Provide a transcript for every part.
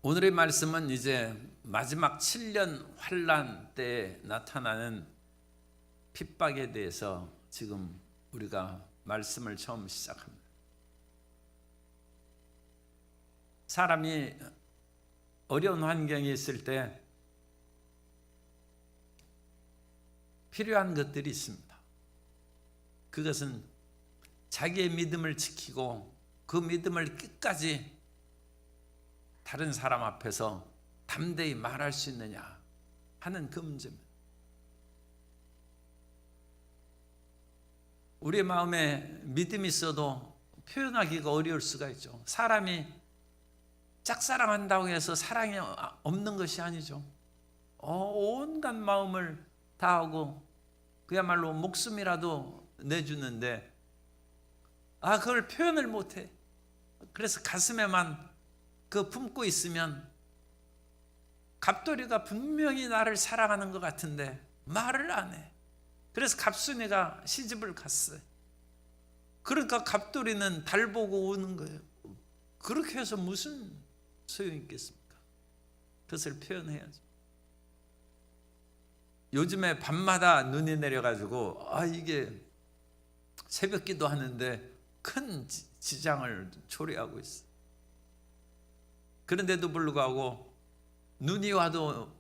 오늘의 말씀은 이제 마지막 7년 환란 때에 나타나는 핍박에 대해서 지금 우리가 말씀을 처음 시작합니다. 사람이 어려운 환경에 있을 때 필요한 것들이 있습니다. 그것은 자기의 믿음을 지키고 그 믿음을 끝까지 다른 사람 앞에서 담대히 말할 수 있느냐 하는 그 문제입니다. 우리의 마음에 믿음이 있어도 표현하기가 어려울 수가 있죠. 사람이 짝사랑한다고 해서 사랑이 없는 것이 아니죠. 온갖 마음을 다하고 그야말로 목숨이라도 내주는데 그걸 표현을 못해. 그래서 가슴에만 품고 있으면 갑돌이가 분명히 나를 사랑하는 것 같은데 말을 안 해. 그래서 갑순이가 시집을 갔어요. 그러니까 갑돌이는 달 보고 우는 거예요. 그렇게 해서 무슨 소용이 있겠습니까? 그것을 표현해야죠. 요즘에 밤마다 눈이 내려가지고 이게 새벽 기도하는데 큰 지장을 초래하고 있어요. 그런데도 불구하고 눈이 와도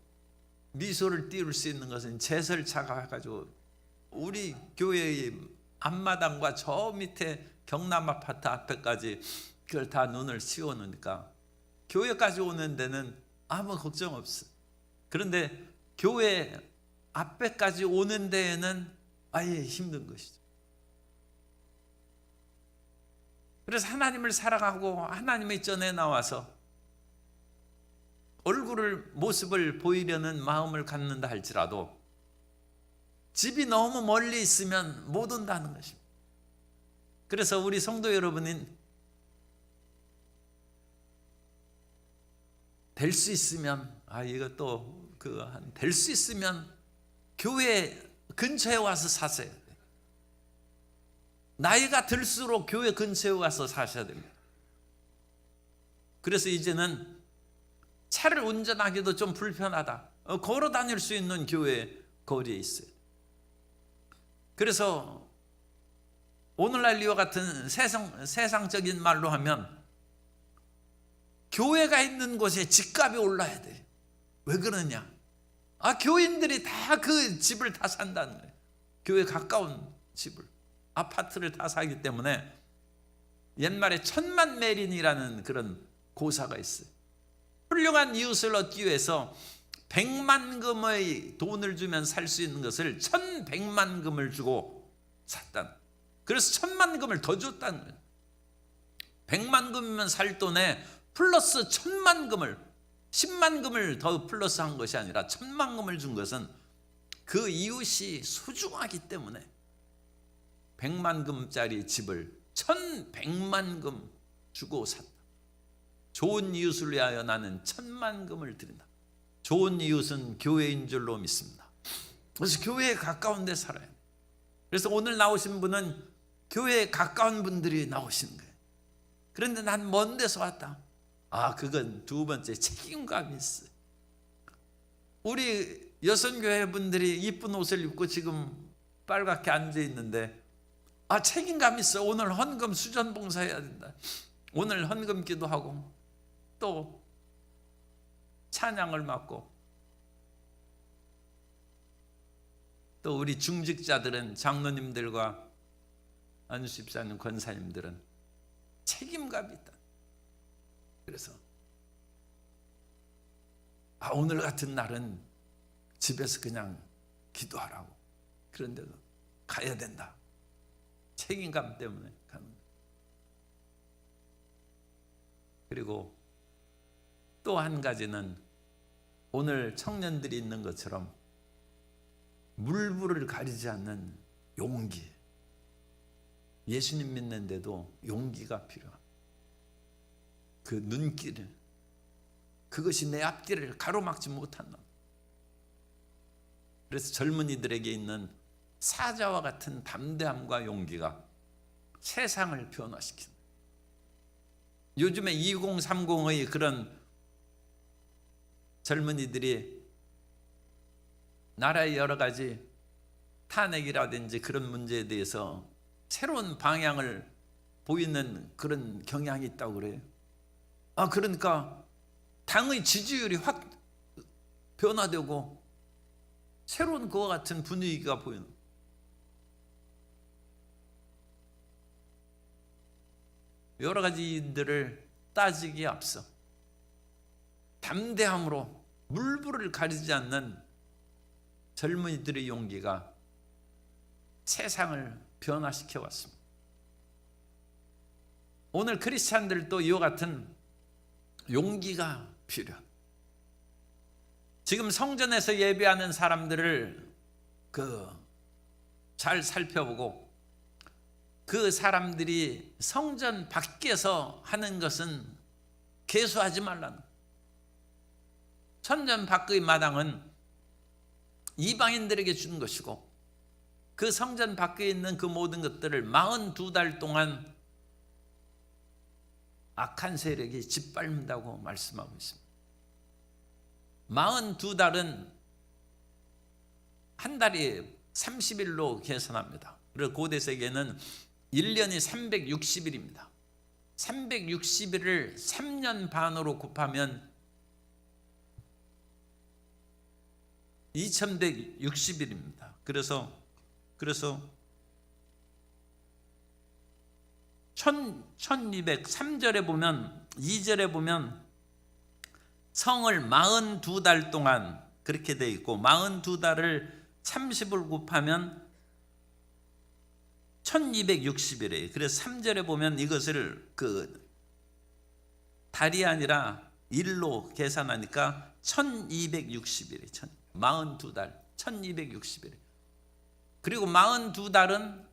미소를 띄울 수 있는 것은 제설차가 해가지고 우리 교회의 앞마당과 저 밑에 경남 아파트 앞에까지 그걸 다 눈을 씌워놓으니까 교회까지 오는 데는 아무 걱정 없어. 그런데 교회 앞에까지 오는 데에는 아예 힘든 것이죠. 그래서 하나님을 사랑하고 하나님의 전에 나와서 모습을 보이려는 마음을 갖는다 할지라도 집이 너무 멀리 있으면 못 온다는 것입니다. 그래서 우리 성도 여러분은 될 수 있으면 이것도 될 수 있으면 교회 근처에 와서 사세요. 나이가 들수록 교회 근처에 와서 사셔야 됩니다. 그래서 이제는 차를 운전하기도 좀 불편하다. 걸어 다닐 수 있는 교회 거리에 있어요. 그래서 오늘날 이와 같은 세상적인 말로 하면 교회가 있는 곳에 집값이 올라야 돼. 왜 그러냐? 교인들이 다 그 집을 다 산다는 거예요. 교회 가까운 집을, 아파트를 다 사기 때문에 옛말에 천만매린이라는 그런 고사가 있어요. 훌륭한 이웃을 얻기 위해서 100만금의 돈을 주면 살 수 있는 것을 1100만금을 주고 샀다는. 그래서 1000만금을 더 줬다는 거예요. 100만금이면 살 돈에 플러스 1000만금을 10만금을 더 플러스한 것이 아니라 1000만금을 준 것은 그 이웃이 소중하기 때문에 100만금짜리 집을 1100만금 주고 샀다. 좋은 이웃을 위하여 나는 1000만금을 드린다. 좋은 이웃은 교회인 줄로 믿습니다. 그래서 교회에 가까운 데 살아야 돼. 그래서 오늘 나오신 분은 교회에 가까운 분들이 나오시는 거예요. 그런데 난 먼 데서 왔다. 그건 두 번째 책임감이 있어요. 우리 여성교회 분들이 이쁜 옷을 입고 지금 빨갛게 앉아 있는데 책임감 있어. 오늘 헌금 수전 봉사해야 된다. 오늘 헌금 기도하고 또 찬양을 맡고 또 우리 중직자들은 장로님들과 안수집사님, 권사님들은 책임감이 있다. 그래서 오늘 같은 날은 집에서 그냥 기도하라고. 그런데도 가야 된다. 책임감 때문에 가는 거예요. 그리고 또 한 가지는 오늘 청년들이 있는 것처럼 물불을 가리지 않는 용기. 예수님 믿는데도 용기가 필요합니다. 그 눈길을, 그것이 내 앞길을 가로막지 못한다. 그래서 젊은이들에게 있는 사자와 같은 담대함과 용기가 세상을 변화시킨다. 요즘에 2030의 그런 젊은이들이 나라의 여러 가지 탄핵이라든지 그런 문제에 대해서 새로운 방향을 보이는 그런 경향이 있다고 그래요. 그러니까 당의 지지율이 확 변화되고 새로운 그와 같은 분위기가 보이는. 여러 가지 일들을 따지기에 앞서 담대함으로 물불을 가리지 않는 젊은이들의 용기가 세상을 변화시켜 왔습니다. 오늘 크리스찬들도 이와 같은 용기가 필요합니다. 지금 성전에서 예배하는 사람들을 잘 살펴보고 그 사람들이 성전 밖에서 하는 것은 개수하지 말라는. 성전 밖의 마당은 이방인들에게 준 것이고 그 성전 밖에 있는 그 모든 것들을 42달 동안 악한 세력이 짓밟는다고 말씀하고 있습니다. 42달은 한 달이 30일로 계산합니다. 그리고 고대 세계는 1년이 360일입니다. 360일을 3년 반으로 곱하면 2160일입니다. 그래서 1203절에 보면 2절에 보면 성을 42달 동안 그렇게 돼 있고 42달을 30을 곱하면 1260일이에요. 그래서 3절에 보면 이것을 달이 아니라 일로 계산하니까 1260일이에요. 42달 1260일. 그리고 42달은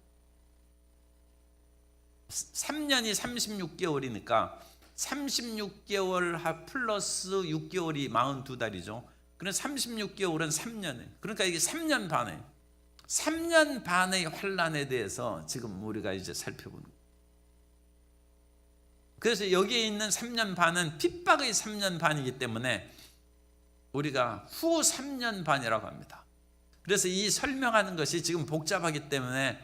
3년이 36개월이니까 36개월 플러스 6개월이 42달이죠. 그래서 36개월은 3년이에요. 그러니까 이게 3년 반이에요. 3년 반의 환란에 대해서 지금 우리가 이제 살펴보는 거예요. 그래서 여기에 있는 3년 반은 핍박의 3년 반이기 때문에 우리가 후 3년 반이라고 합니다. 그래서 이 설명하는 것이 지금 복잡하기 때문에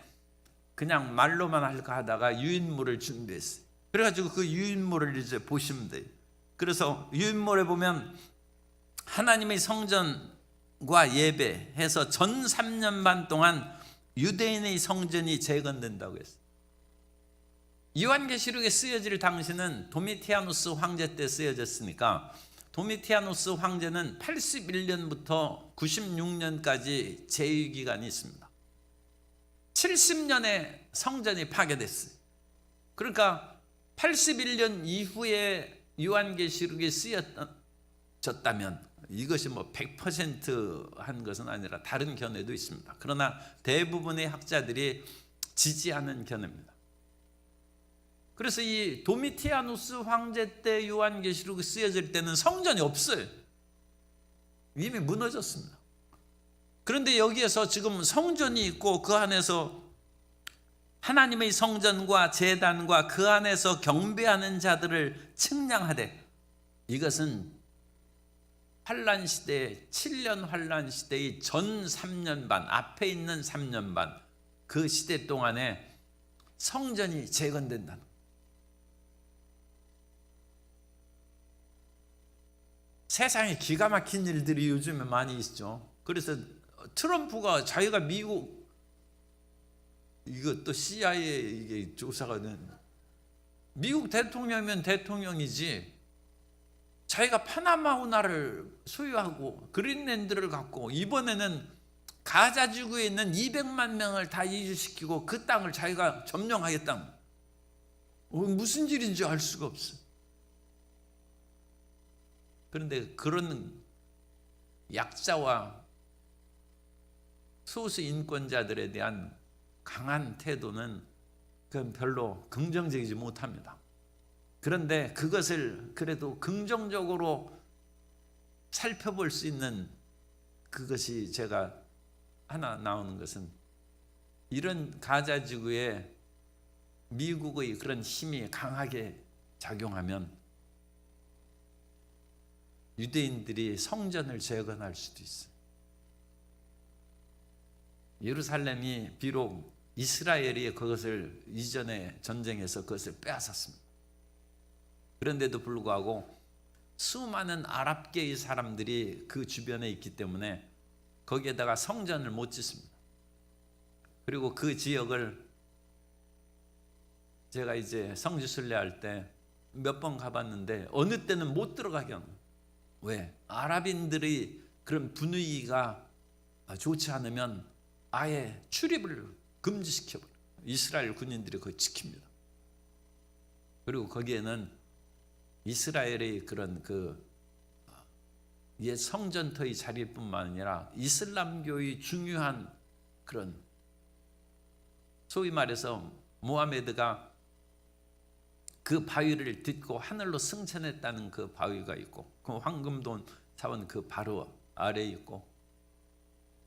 그냥 말로만 할까 하다가 유인물을 준비했어요. 그래가지고 그 유인물을 이제 보시면 돼요. 그래서 유인물에 보면 하나님의 성전과 예배해서 전 3년 반 동안 유대인의 성전이 재건된다고 했어요. 요한계시록에 쓰여질 당시는 도미티아누스 황제 때 쓰여졌으니까 도미티아누스 황제는 81년부터 96년까지 재위기간이 있습니다. 70년에 성전이 파괴됐어요. 그러니까 81년 이후에 요한계시록이 쓰여졌다면 이것이 100% 한 것은 아니라 다른 견해도 있습니다. 그러나 대부분의 학자들이 지지하는 견해입니다. 그래서 이 도미티아누스 황제 때 요한계시록이 쓰여질 때는 성전이 없어요. 이미 무너졌습니다. 그런데 여기에서 지금 성전이 있고 그 안에서 하나님의 성전과 제단과 그 안에서 경배하는 자들을 측량하되 이것은 환란 시대 7년 환란 시대의 전 3년 반 앞에 있는 3년 반 그 시대 동안에 성전이 재건된다는. 세상에 기가 막힌 일들이 요즘에 많이 있죠. 그래서 트럼프가 자기가 미국 이것도 CIA 이게 조사가 된 미국 대통령이면 대통령이지 자기가 파나마 운하를 소유하고 그린랜드를 갖고 이번에는 가자 지구에 있는 200만 명을 다 이주시키고 그 땅을 자기가 점령하겠다. 무슨 일인지 알 수가 없어. 그런데 그런 약자와 소수 인권자들에 대한 강한 태도는 그건 별로 긍정적이지 못합니다. 그런데 그것을 그래도 긍정적으로 살펴볼 수 있는 그것이 제가 하나 나오는 것은 이런 가자 지구에 미국의 그런 힘이 강하게 작용하면 유대인들이 성전을 재건할 수도 있어요. 예루살렘이 비록 이스라엘이 그것을 이전에 전쟁에서 그것을 빼앗았습니다. 그런데도 불구하고 수많은 아랍계의 사람들이 그 주변에 있기 때문에 거기에다가 성전을 못 짓습니다. 그리고 그 지역을 제가 이제 성지순례 할 때 몇 번 가봤는데 어느 때는 못 들어가게 하는 거예요. 왜? 아랍인들의 그런 분위기가 좋지 않으면 아예 출입을 금지시켜버려요. 이스라엘 군인들이 그걸 지킵니다. 그리고 거기에는 이스라엘의 그런 옛 성전터의 자리뿐만 아니라 이슬람교의 중요한 그런, 소위 말해서 모하메드가 그 바위를 딛고 하늘로 승천했다는 그 바위가 있고, 그 황금돈 사원 그 바로 아래에 있고,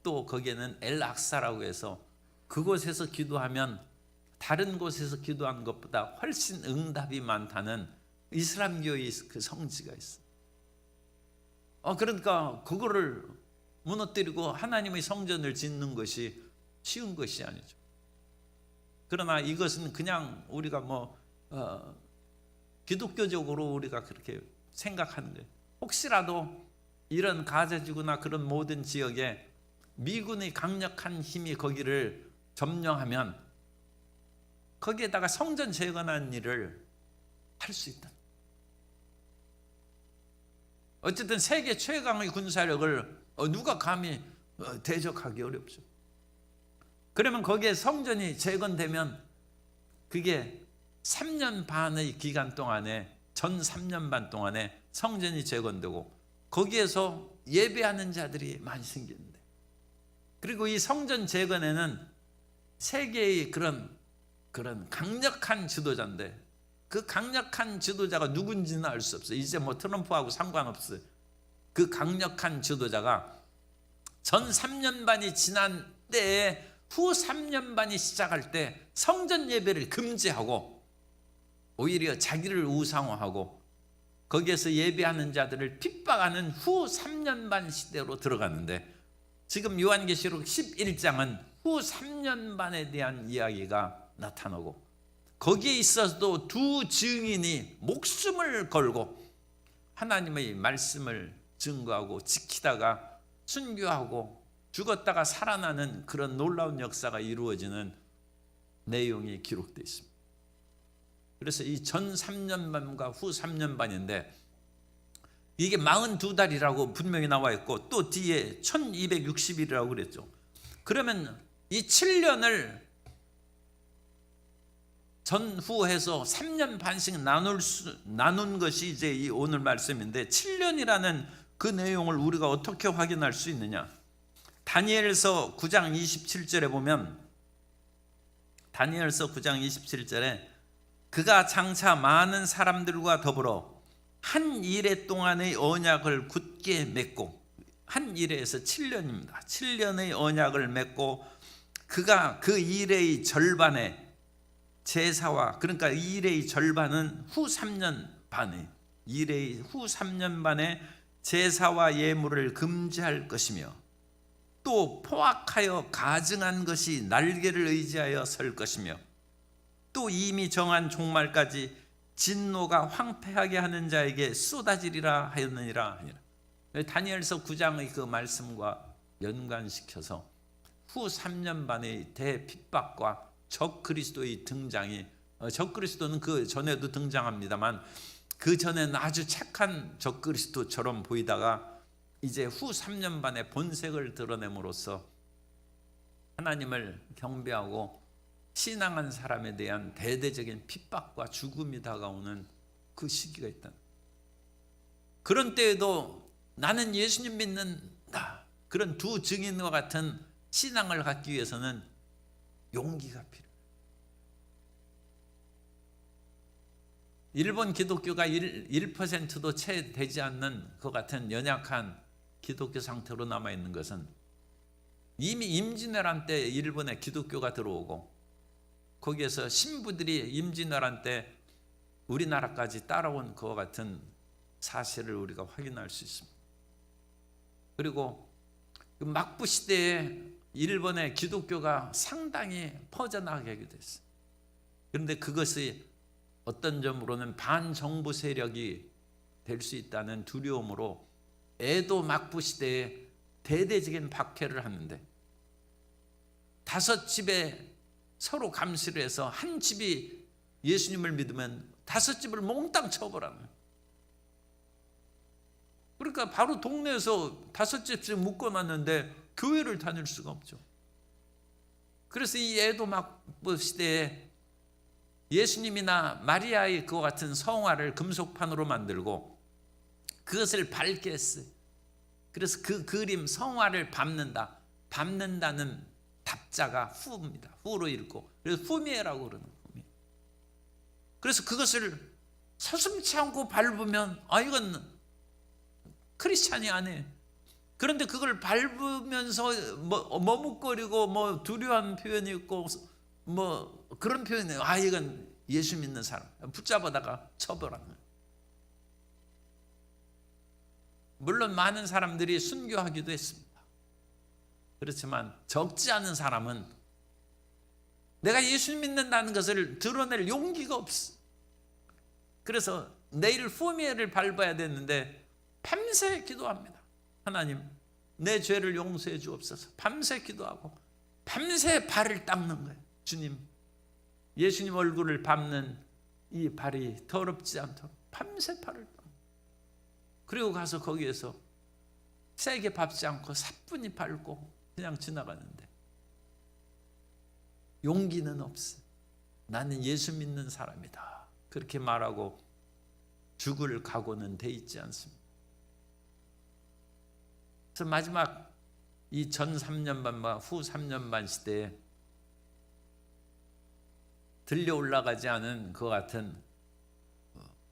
또 거기에는 엘 악사라고 해서 그곳에서 기도하면 다른 곳에서 기도한 것보다 훨씬 응답이 많다는 이슬람교의 그 성지가 있어요. 그러니까 그거를 무너뜨리고 하나님의 성전을 짓는 것이 쉬운 것이 아니죠. 그러나 이것은 그냥 우리가 기독교적으로 우리가 그렇게 생각하는 거예요. 혹시라도 이런 가자지구나 그런 모든 지역에 미군의 강력한 힘이 거기를 점령하면 거기에다가 성전 재건하는 일을 할 수 있다. 어쨌든 세계 최강의 군사력을 누가 감히 대적하기 어렵죠. 그러면 거기에 성전이 재건되면 그게 3년 반의 기간 동안에, 전 3년 반 동안에 성전이 재건되고 거기에서 예배하는 자들이 많이 생기는데, 그리고 이 성전 재건에는 세계의 그런 강력한 지도자인데, 그 강력한 지도자가 누군지는 알 수 없어요. 이제 트럼프하고 상관없어요. 그 강력한 지도자가 전 3년 반이 지난 때에 후 3년 반이 시작할 때 성전 예배를 금지하고 오히려 자기를 우상화하고 거기에서 예배하는 자들을 핍박하는 후 3년 반 시대로 들어가는데, 지금 요한계시록 11장은 후 3년 반에 대한 이야기가 나타나고, 거기에 있어서도 두 증인이 목숨을 걸고 하나님의 말씀을 증거하고 지키다가 순교하고 죽었다가 살아나는 그런 놀라운 역사가 이루어지는 내용이 기록되어 있습니다. 그래서 이 전 3년 반과 후 3년 반인데 이게 42달이라고 분명히 나와 있고, 또 뒤에 1260일이라고 그랬죠. 그러면 이 7년을 전후해서 3년 반씩 나눈 것이 이제 이 오늘 말씀인데, 7년이라는 그 내용을 우리가 어떻게 확인할 수 있느냐? 다니엘서 9장 27절에 보면, 다니엘서 9장 27절에 그가 장차 많은 사람들과 더불어 한 이레 동안의 언약을 굳게 맺고, 한 이레에서 7년입니다. 7년의 언약을 맺고 그가 그 이레의 절반에 제사와, 그러니까 이레의 절반은 후 3년 반에, 이레의 후 3년 반에 제사와 예물을 금지할 것이며, 또 포악하여 가증한 것이 날개를 의지하여 설 것이며, 또 이미 정한 종말까지 진노가 황폐하게 하는 자에게 쏟아지리라 하였느니라. 다니엘서 9장의 그 말씀과 연관시켜서 후 3년 반의 대핍박과 적그리스도의 등장이, 적그리스도는 그 전에도 등장합니다만 그 전에는 아주 착한 적그리스도처럼 보이다가 이제 후 3년 반의 본색을 드러냄으로써 하나님을 경배하고 신앙한 사람에 대한 대대적인 핍박과 죽음이 다가오는 그 시기가 있다. 그런 때에도 나는 예수님 믿는다, 그런 두 증인과 같은 신앙을 갖기 위해서는 용기가 필요해요. 일본 기독교가 1%도 채 되지 않는 그 같은 연약한 기독교 상태로 남아있는 것은 이미 임진왜란 때 일본에 기독교가 들어오고 거기에서 신부들이 임진왜란 때 우리나라까지 따라온 그와 같은 사실을 우리가 확인할 수 있습니다. 그리고 그 막부 시대에 일본의 기독교가 상당히 퍼져나가게 됐어요. 그런데 그것이 어떤 점으로는 반정부 세력이 될 수 있다는 두려움으로 에도 막부 시대에 대대적인 박해를 하는데 5집에 서로 감시를 해서 한 집이 예수님을 믿으면 5집을 몽땅 쳐버려요. 그러니까 바로 동네에서 5집씩 묶어놨는데 교회를 다닐 수가 없죠. 그래서 이 에도 막부 시대에 예수님이나 마리아의 그와 같은 성화를 금속판으로 만들고 그것을 밟게 했어요. 그래서 그 그림 성화를 밟는다. 밟는다는 답자가 후입니다. 후로 읽고 그래서 후미에라고 그러는 거예요. 그래서 그것을 서슴지 않고 밟으면 이건 크리스찬이 아니에요. 그런데 그걸 밟으면서 머뭇거리고 두려운 표현이 있고 그런 표현이에요. 이건 예수 믿는 사람 붙잡아다가 쳐버렸네. 물론 많은 사람들이 순교하기도 했습니다. 그렇지만 적지 않은 사람은 내가 예수 믿는다는 것을 드러낼 용기가 없어. 그래서 내일 후미에를 밟아야 되는데 밤새 기도합니다. 하나님 내 죄를 용서해 주옵소서. 밤새 기도하고 밤새 발을 닦는 거예요. 주님 예수님 얼굴을 밟는 이 발이 더럽지 않도록 밤새 발을 닦는. 그리고 가서 거기에서 세게 밟지 않고 사뿐히 밟고 그냥 지나가는데 용기는 없어. 나는 예수 믿는 사람이다. 그렇게 말하고 죽을 각오는 돼 있지 않습니다. 그래서 마지막 이 전 3년 반과 후 3년 반 시대에 들려 올라가지 않은 그 같은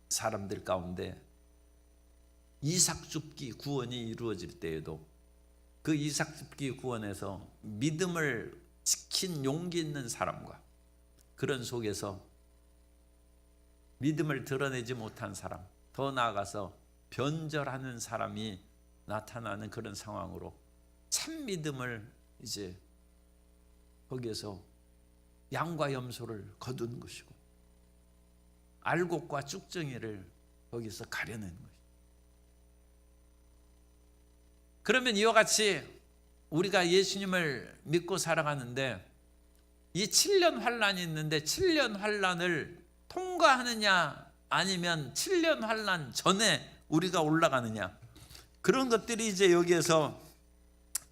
사람들 가운데 이삭줍기 구원이 이루어질 때에도 그 이삭줍기 구원에서 믿음을 지킨 용기 있는 사람과 그런 속에서 믿음을 드러내지 못한 사람, 더 나아가서 변절하는 사람이 나타나는 그런 상황으로 참 믿음을 이제 거기에서 양과 염소를 거둔 것이고 알곡과 쭉정이를 거기서 가려낸 것이고. 그러면 이와 같이 우리가 예수님을 믿고 살아가는데 이 7년 환란이 있는데 7년 환란을 통과하느냐 아니면 7년 환란 전에 우리가 올라가느냐, 그런 것들이 이제 여기에서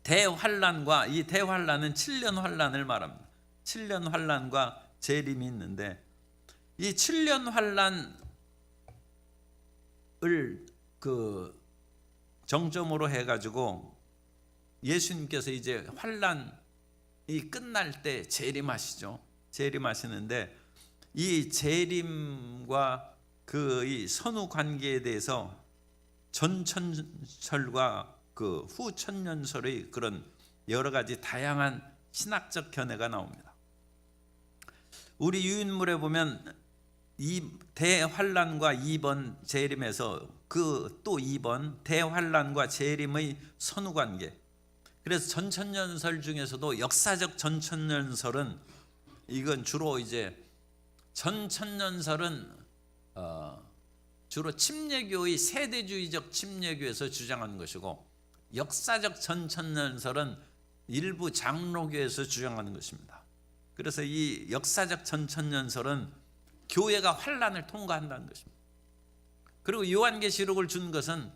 대환란과 이 대환란은 7년 환란을 말합니다. 7년 환란과 재림이 있는데 이 7년 환란을 그 정점으로 해가지고 예수님께서 이제 환란이 끝날 때 재림하시죠. 재림하시는데 이 재림과 그 이 선후 관계에 대해서 전천설과 그 후천년설의 그런 여러 가지 다양한 신학적 견해가 나옵니다. 우리 유인물에 보면 이 대환란과 2번 재림에서 그 또 2번 대환란과 재림의 선후관계. 그래서 전천년설 중에서도 역사적 전천년설은 이건 주로 이제 전천년설은 주로 침례교의 세대주의적 침례교에서 주장하는 것이고 역사적 전천년설은 일부 장로교에서 주장하는 것입니다. 그래서 이 역사적 전천년설은 교회가 환란을 통과한다는 것입니다. 그리고 요한계시록을 준 것은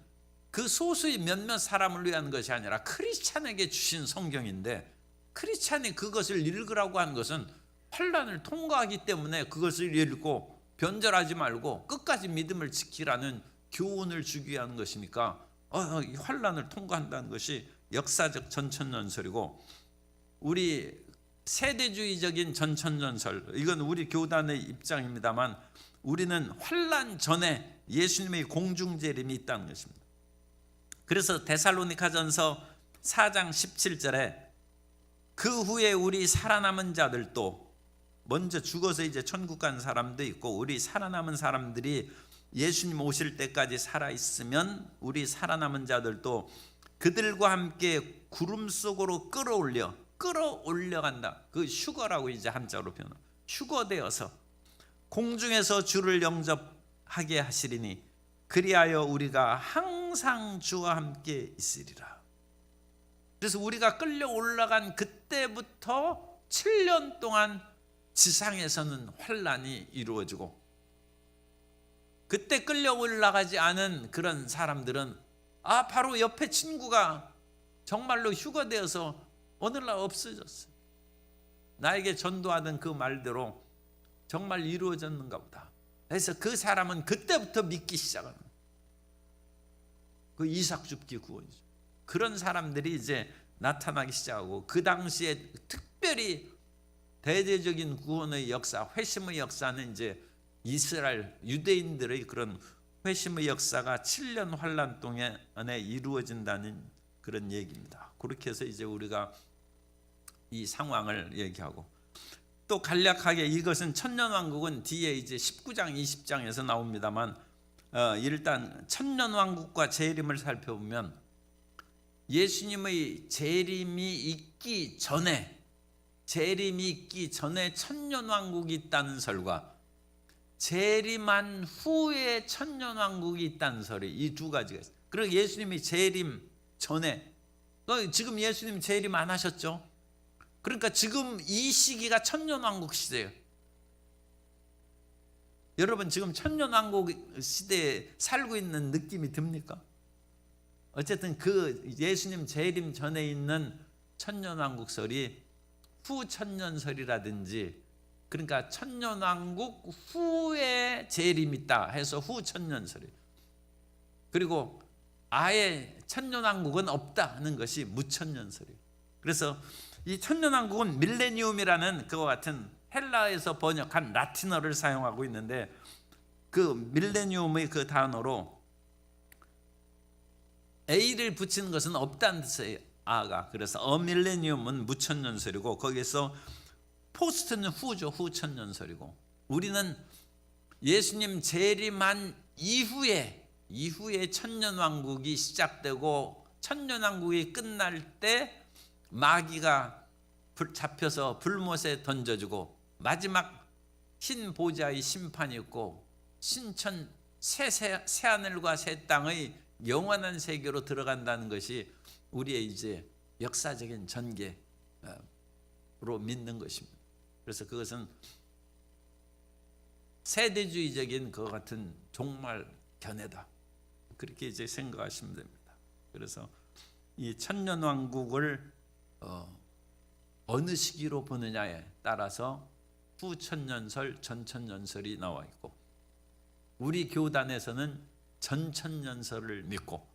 그 소수의 몇몇 사람을 위한 것이 아니라 크리스찬에게 주신 성경인데 크리스찬이 그것을 읽으라고 한 것은 환란을 통과하기 때문에 그것을 읽고 변절하지 말고 끝까지 믿음을 지키라는 교훈을 주기 위한 것이니까 환란을 통과한다는 것이 역사적 전천년설이고, 우리 세대주의적인 전천년설, 이건 우리 교단의 입장입니다만 우리는 환란 전에 예수님의 공중재림이 있다는 것입니다. 그래서 데살로니가전서 4장 17절에 그 후에 우리 살아남은 자들도, 먼저 죽어서 이제 천국 간 사람도 있고 우리 살아남은 사람들이 예수님 오실 때까지 살아 있으면 우리 살아남은 자들도 그들과 함께 구름 속으로 끌어올려간다. 그 휴거라고 이제 한자로 표현. 휴거되어서 공중에서 주를 영접하게 하시리니 그리하여 우리가 항상 주와 함께 있으리라. 그래서 우리가 끌려 올라간 그때부터 7년 동안 지상에서는 환란이 이루어지고, 그때 끌려 올라가지 않은 그런 사람들은 바로 옆에 친구가 정말로 휴거되어서 오늘날 없어졌어요. 나에게 전도하던 그 말대로 정말 이루어졌는가 보다. 그래서 그 사람은 그때부터 믿기 시작하는 거예요. 그 이삭 줍기 구원이죠. 그런 사람들이 이제 나타나기 시작하고, 그 당시에 특별히 대대적인 구원의 역사, 회심의 역사는 이제 이스라엘 유대인들의 그런 회심의 역사가 7년 환란 동안에 이루어진다는 그런 얘기입니다. 그렇게 해서 이제 우리가 이 상황을 얘기하고, 또 간략하게 이것은 천년왕국은 뒤에 이제 19장 20장에서 나옵니다만, 일단 천년왕국과 재림을 살펴보면 예수님의 재림이 있기 전에 천년왕국이 있다는 설과 재림한 후에 천년왕국이 있다는 설이, 이 두 가지가 있어요. 그리고 예수님이 재림 전에, 지금 예수님 재림 안 하셨죠? 그러니까 지금 이 시기가 천년왕국 시대예요. 여러분 지금 천년왕국 시대에 살고 있는 느낌이 듭니까? 어쨌든 그 예수님 재림 전에 있는 천년왕국설이 후천년설이라든지, 그러니까 천년왕국 후에 재림이 있다 해서 후천년설이에요. 그리고 아예 천년왕국은 없다는 것이 무천년설이에요. 그래서 이 천년왕국은 밀레니움이라는 그와 같은 헬라에서 번역한 라틴어를 사용하고 있는데, 그 밀레니움의 그 단어로 A를 붙이는 것은 없다는 뜻이에요. 아가. 그래서 어밀레니움은 무천년설이고, 거기에서 포스트는 후죠. 후천년설이고, 우리는 예수님 재림한 이후에 천년왕국이 시작되고 천년왕국이 끝날 때 마귀가 잡혀서 불못에 던져주고 마지막 흰 보좌의 심판이 있고 신천 새하늘과 새 땅의 영원한 세계로 들어간다는 것이 우리의 이제 역사적인 전개로 믿는 것입니다. 그래서 그것은 세대주의적인 것 같은 종말 견해다, 그렇게 이제 생각하시면 됩니다. 그래서 이 천년왕국을 어느 시기로 보느냐에 따라서 후천년설, 전천년설이 나와 있고, 우리 교단에서는 전천년설을 믿고,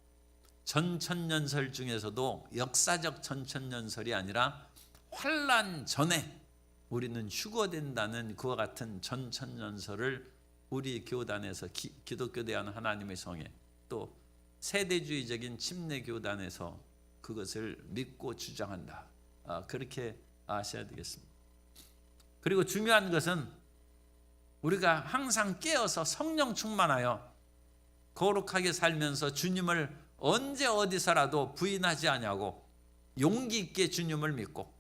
전천년설 중에서도 역사적 전천년설이 아니라 환란 전에 우리는 휴거된다는 그와 같은 전천년설을 우리 교단에서 기독교 대한 하나님의 성에, 또 세대주의적인 침례 교단에서 그것을 믿고 주장한다. 그렇게 아셔야 되겠습니다. 그리고 중요한 것은 우리가 항상 깨어서 성령 충만하여 거룩하게 살면서 주님을 언제 어디서라도 부인하지 아니하고 용기 있게 주님을 믿고,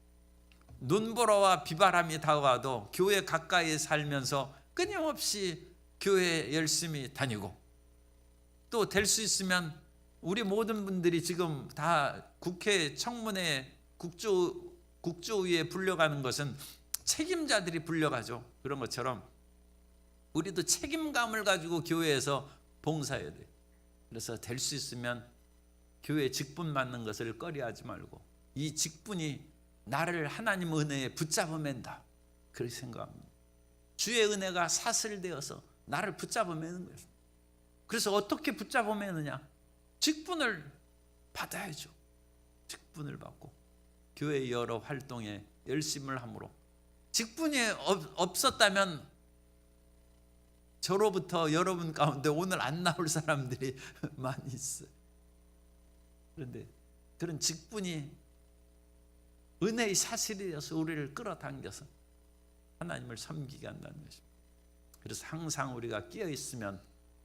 눈보라와 비바람이 다가와도 교회 가까이 살면서 끊임없이 교회 열심히 다니고, 또 될 수 있으면 우리 모든 분들이 지금 다 국회 청문회 국조위에 불려가는 것은 책임자들이 불려가죠. 그런 것처럼 우리도 책임감을 가지고 교회에서 봉사해야 돼요. 그래서 될 수 있으면 교회 직분 맡는 것을 꺼려하지 말고, 이 직분이 나를 하나님 은혜에 붙잡아맨다, 그렇게 생각합니다. 주의 은혜가 사슬되어서 나를 붙잡아매는 거예요. 그래서 어떻게 붙잡아매느냐? 직분을 받아야죠. 직분을 받고 교회 여러 활동에 열심을 함으로, 직분이 없었다면 저로부터 여러분 가운데 오늘 안 나올 사람들이 많이 있어요. 그런데 그런 직분이 은혜의 사슬이 되어서 우리를 끌어당겨서 하나님을 섬기게 한다는 것입니다. 그래서 항상 우리가 끼어 있으면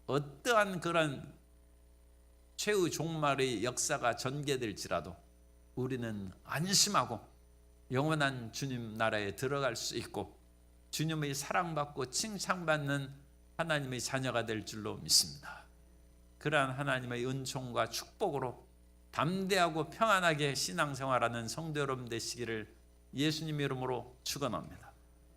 어떠한 그런 최후 종말의 역사가 전개될지라도 우리는 안심하고 영원한 주님 나라에 들어갈 수 있고 주님의 사랑받고 칭찬받는 하나님의 자녀가 될 줄로 믿습니다. 그러한 하나님의 은총과 축복으로 담대하고 평안하게 신앙생활하는 성도 여러분 되시기를 예수님 이름으로 축원합니다.